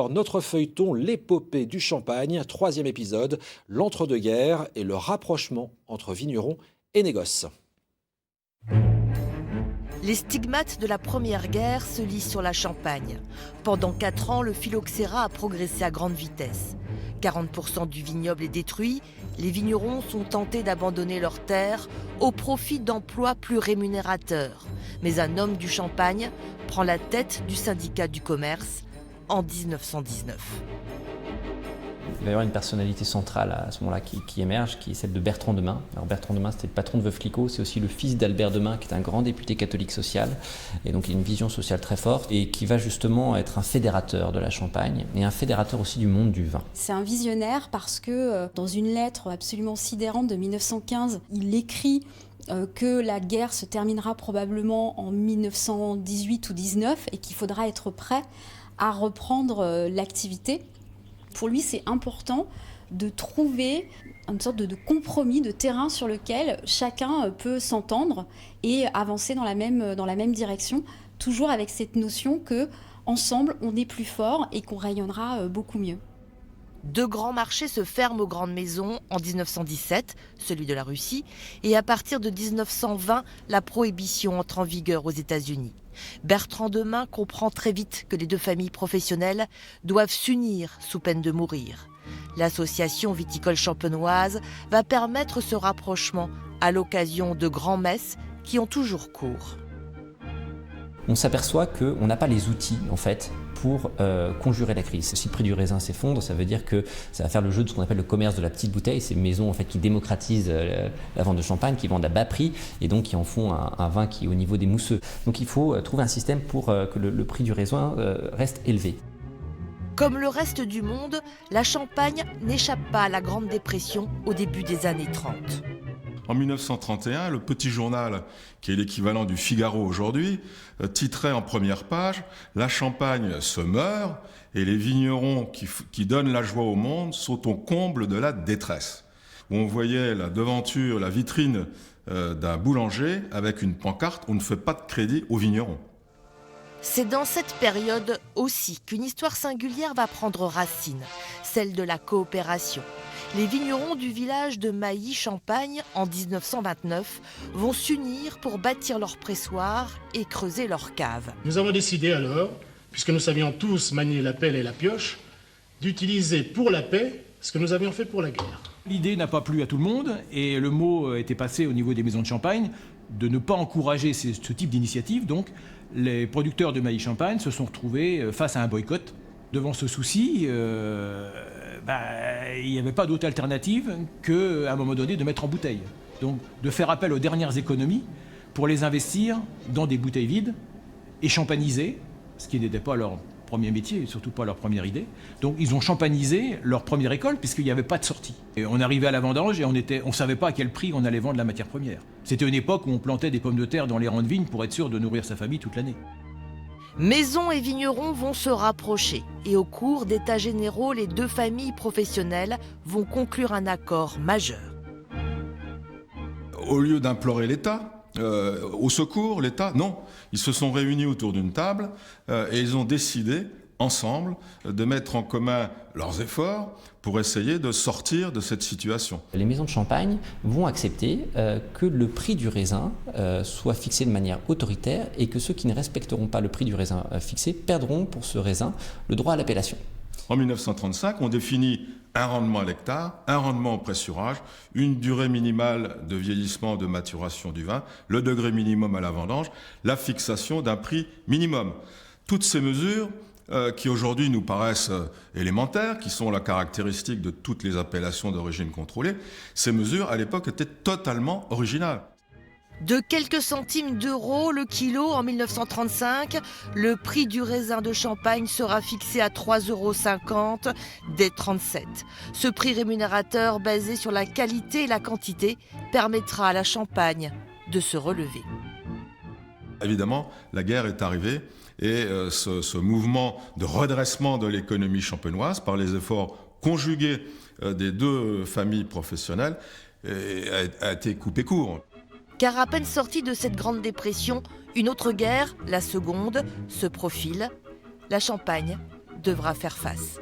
Alors, notre feuilleton L'épopée du champagne, troisième épisode, l'entre-deux-guerres et le rapprochement entre vignerons et négoces. Les stigmates de la Première Guerre se lisent sur la Champagne. Pendant 4 ans, le phylloxéra a progressé à grande vitesse. 40% du vignoble est détruit, les vignerons sont tentés d'abandonner leurs terres au profit d'emplois plus rémunérateurs. Mais un homme du Champagne prend la tête du syndicat du commerce en 1919. Il va y avoir une personnalité centrale à ce moment-là qui émerge, qui est celle de Bertrand Demin. Alors Bertrand Demin, c'était le patron de Veuve Clicquot, c'est aussi le fils d'Albert Demin, qui est un grand député catholique social, et donc il a une vision sociale très forte, et qui va justement être un fédérateur de la Champagne, et un fédérateur aussi du monde du vin. C'est un visionnaire parce que dans une lettre absolument sidérante de 1915, il écrit que la guerre se terminera probablement en 1918 ou 19 et qu'il faudra être prêt à reprendre l'activité. Pour lui, c'est important de trouver une sorte de compromis, de terrain sur lequel chacun peut s'entendre et avancer dans la même direction, toujours avec cette notion que ensemble on est plus fort et qu'on rayonnera beaucoup mieux. 2 grands marchés se ferment aux grandes maisons en 1917, celui de la Russie, et à partir de 1920, la prohibition entre en vigueur aux États-Unis. Bertrand Demin comprend très vite que les 2 familles professionnelles doivent s'unir sous peine de mourir. L'association viticole champenoise va permettre ce rapprochement à l'occasion de grands-messes qui ont toujours cours. On s'aperçoit qu'on n'a pas les outils, en fait, pour conjurer la crise. Si le prix du raisin s'effondre, ça veut dire que ça va faire le jeu de ce qu'on appelle le commerce de la petite bouteille, ces maisons en fait, qui démocratisent la vente de champagne, qui vendent à bas prix et donc qui en font un vin qui est au niveau des mousseux. Donc il faut trouver un système pour que le prix du raisin reste élevé. Comme le reste du monde, la Champagne n'échappe pas à la Grande Dépression au début des années 30. En 1931, le Petit Journal, qui est l'équivalent du Figaro aujourd'hui, titrait en première page « La Champagne se meurt et les vignerons qui donnent la joie au monde sont au comble de la détresse ». Où on voyait la devanture, la vitrine d'un boulanger avec une pancarte « On ne fait pas de crédit aux vignerons ». C'est dans cette période aussi qu'une histoire singulière va prendre racine, celle de la coopération. Les vignerons du village de Mailly-Champagne, en 1929, vont s'unir pour bâtir leur pressoir et creuser leur cave. Nous avons décidé alors, puisque nous savions tous manier la pelle et la pioche, d'utiliser pour la paix ce que nous avions fait pour la guerre. L'idée n'a pas plu à tout le monde et le mot était passé au niveau des maisons de champagne de ne pas encourager ce type d'initiative. Donc les producteurs de Mailly-Champagne se sont retrouvés face à un boycott. Devant ce souci, il n'y avait pas d'autre alternative qu'à un moment donné de mettre en bouteille. Donc de faire appel aux dernières économies pour les investir dans des bouteilles vides et champagniser, ce qui n'était pas leur premier métier et surtout pas leur première idée. Donc ils ont champagnisé leur première école puisqu'il n'y avait pas de sortie. Et on arrivait à la vendange et on ne savait pas à quel prix on allait vendre la matière première. C'était une époque où on plantait des pommes de terre dans les rangs de vignes pour être sûr de nourrir sa famille toute l'année. Maisons et vignerons vont se rapprocher et au cours d'états généraux, les 2 familles professionnelles vont conclure un accord majeur. Au lieu d'implorer l'État, au secours, l'État, non. Ils se sont réunis autour d'une table et ils ont décidé, ensemble, de mettre en commun leurs efforts pour essayer de sortir de cette situation. Les maisons de champagne vont accepter que le prix du raisin soit fixé de manière autoritaire et que ceux qui ne respecteront pas le prix du raisin fixé perdront pour ce raisin le droit à l'appellation. En 1935, on définit un rendement à l'hectare, un rendement au pressurage, une durée minimale de vieillissement, de maturation du vin, le degré minimum à la vendange, la fixation d'un prix minimum. Toutes ces mesures qui aujourd'hui nous paraissent élémentaires, qui sont la caractéristique de toutes les appellations d'origine contrôlée, ces mesures à l'époque étaient totalement originales. De quelques centimes d'euros le kilo en 1935, le prix du raisin de Champagne sera fixé à 3,50 € dès 1937. Ce prix rémunérateur basé sur la qualité et la quantité permettra à la Champagne de se relever. Évidemment, la guerre est arrivée et ce mouvement de redressement de l'économie champenoise par les efforts conjugués des 2 familles professionnelles a été coupé court. Car à peine sortie de cette grande dépression, une autre guerre, la seconde, se profile. La Champagne devra faire face.